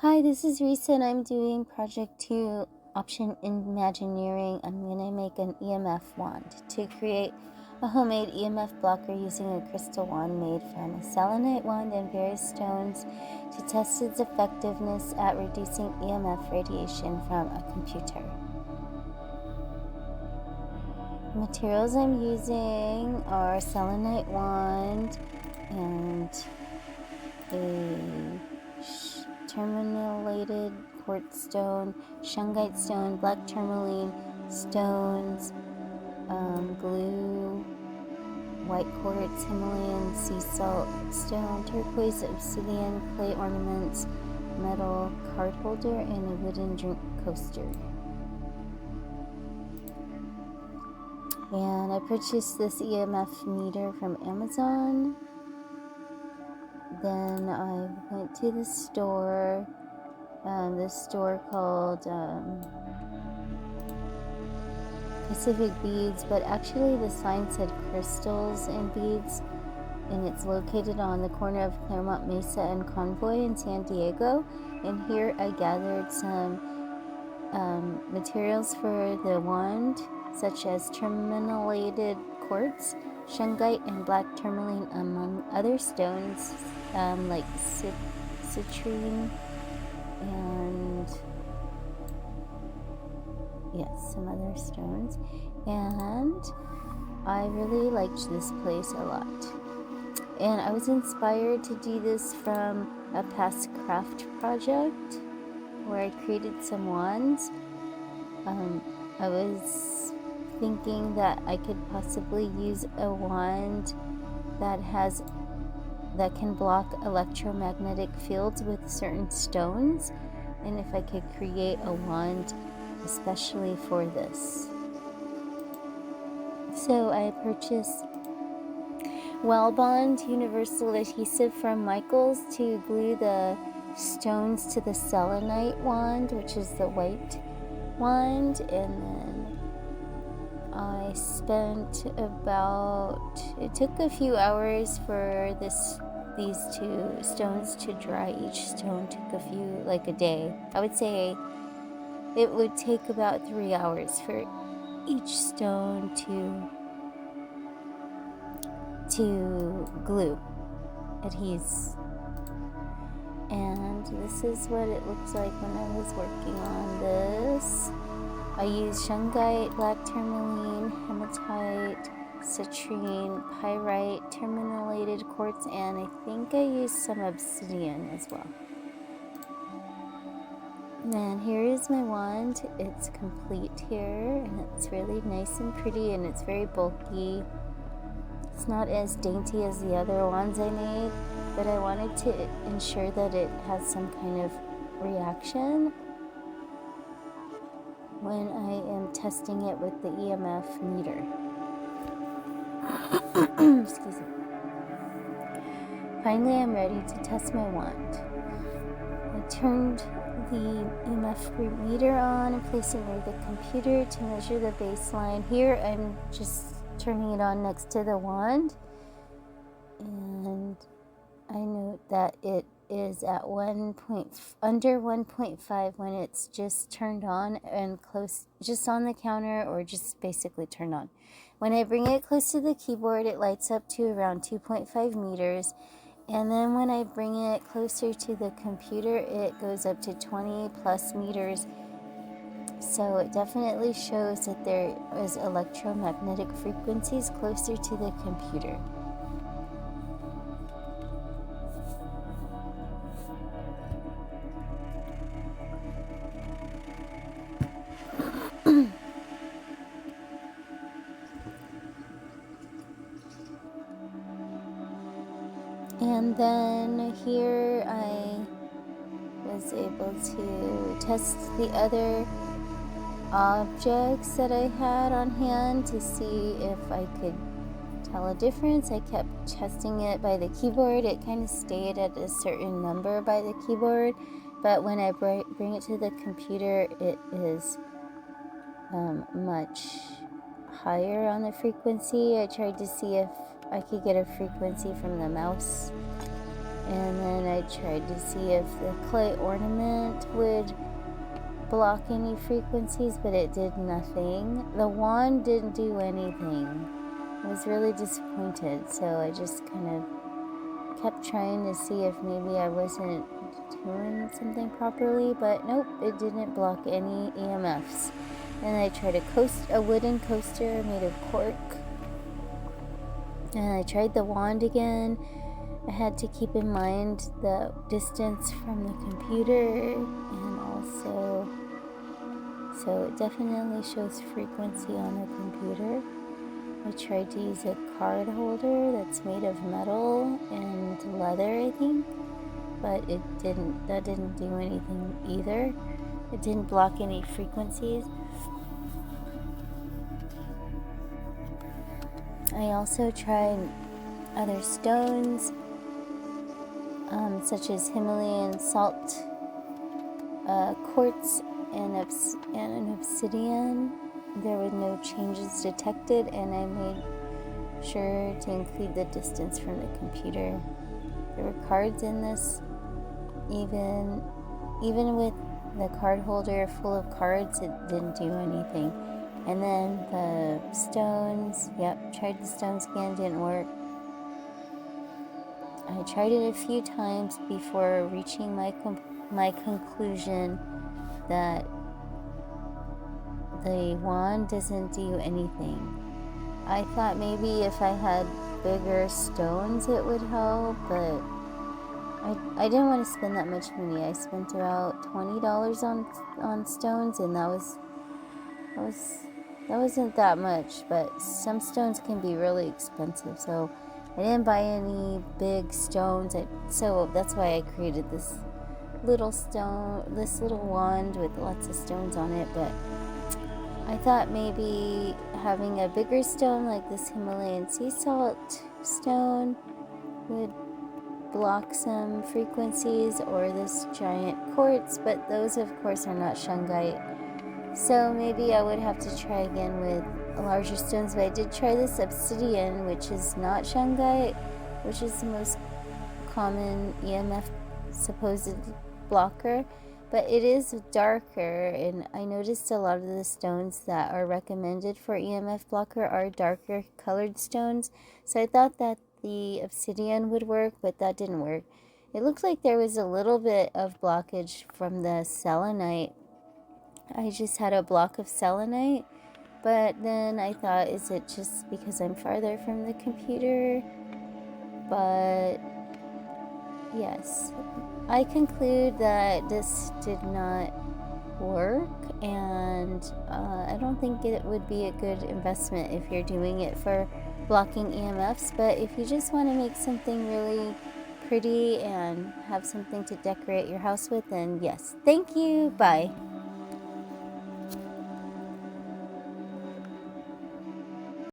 Hi, this is Risa and I'm doing project 2 option Imagineering. I'm going to make an EMF wand to create a homemade EMF blocker using a crystal wand made from a selenite wand and various stones to test its effectiveness at reducing EMF radiation from a computer. The materials I'm using are selenite wand and a Tourmalinated Quartz stone, Shungite stone, Black Tourmaline stones, glue, white quartz, Himalayan Salt stone, turquoise, obsidian, clay ornaments, metal card holder, and a wooden drink coaster. And I purchased this EMF meter from Amazon. Then I went to the store. This store called Pacific Beads, but actually the sign said crystals and beads, and it's located on the corner of Claremont Mesa and Convoy in San Diego. And here I gathered some materials for the wand, such as Tourmalinated Quartz, Shungite, and Black Tourmaline, among other stones like citrine and yes, some other stones. And I really liked this place a lot, and I was inspired to do this from a past craft project where I created some wands. I was thinking that I could possibly use a wand that can block electromagnetic fields with certain stones, and if I could create a wand especially for this. So I purchased Wellbond universal adhesive from Michaels to glue the stones to the selenite wand, which is the white wand, and then I spent it took a few hours for these two stones to dry. Each stone took a day. I would say it would take about 3 hours for each stone to glue, adhese. And this is what it looks like when I was working on this. I used Shungite, Black Tourmaline, Hematite, citrine, pyrite, Tourmalinated Quartz, and I think I used some obsidian as well. And here is my wand. It's complete here, and it's really nice and pretty, and it's very bulky. It's not as dainty as the other wands I made, but I wanted to ensure that it has some kind of reaction when I am testing it with the EMF meter. Excuse me. Finally, I'm ready to test my wand. I turned the EMF meter on and placed it near the computer to measure the baseline. Here, I'm just turning it on next to the wand, and I note that it is at under 1.5 when it's just turned on and close, just on the counter, or just basically turned on. When I bring it close to the keyboard, it lights up to around 2.5 meters, and then when I bring it closer to the computer, it goes up to 20 plus meters. So it definitely shows that there is electromagnetic frequencies closer to the computer. And then here I was able to test the other objects that I had on hand to see if I could tell a difference. I kept testing it by the keyboard. It kind of stayed at a certain number by the keyboard, but when I bring it to the computer, it is much higher on the frequency. I tried to see if I could get a frequency from the mouse, And then I tried to see if the clay ornament would block any frequencies, but it did nothing. The wand didn't do anything. I was really disappointed, so I just kind of kept trying to see if maybe I wasn't doing something properly, but nope, it didn't block any EMFs. And I tried a wooden coaster made of cork, and I tried the wand again. I had to keep in mind the distance from the computer, and also, so it definitely shows frequency on the computer. I tried to use a card holder that's made of metal and leather, I think, but that didn't do anything either. It didn't block any frequencies. I also tried other stones, such as Himalayan Salt, quartz, and an obsidian. There were no changes detected, and I made sure to include the distance from the computer. There were cards in this. Even with the card holder full of cards, it didn't do anything. And then the stones, tried the stones again, didn't work. I tried it a few times before reaching my conclusion that the wand doesn't do anything. I thought maybe if I had bigger stones it would help, but I didn't want to spend that much money. I spent about $20 on stones, and that wasn't that much, but some stones can be really expensive, so I didn't buy any big stones. So that's why I created this little wand with lots of stones on it. But I thought maybe having a bigger stone like this Himalayan sea salt stone would block some frequencies, or this giant quartz, but those of course are not Shungite. So maybe I would have to try again with larger stones. But I did try this obsidian, which is not Shungite, which is the most common EMF supposed blocker, but it is darker, and I noticed a lot of the stones that are recommended for EMF blocker are darker colored stones. So I thought that the obsidian would work, but that didn't work. It looked like there was a little bit of blockage from the selenite. I just had a block of selenite, but then I thought, is it just because I'm farther from the computer? But yes, I conclude that this did not work, and I don't think it would be a good investment if you're doing it for blocking EMFs. But if you just want to make something really pretty and have something to decorate your house with, then yes. Thank you. Bye.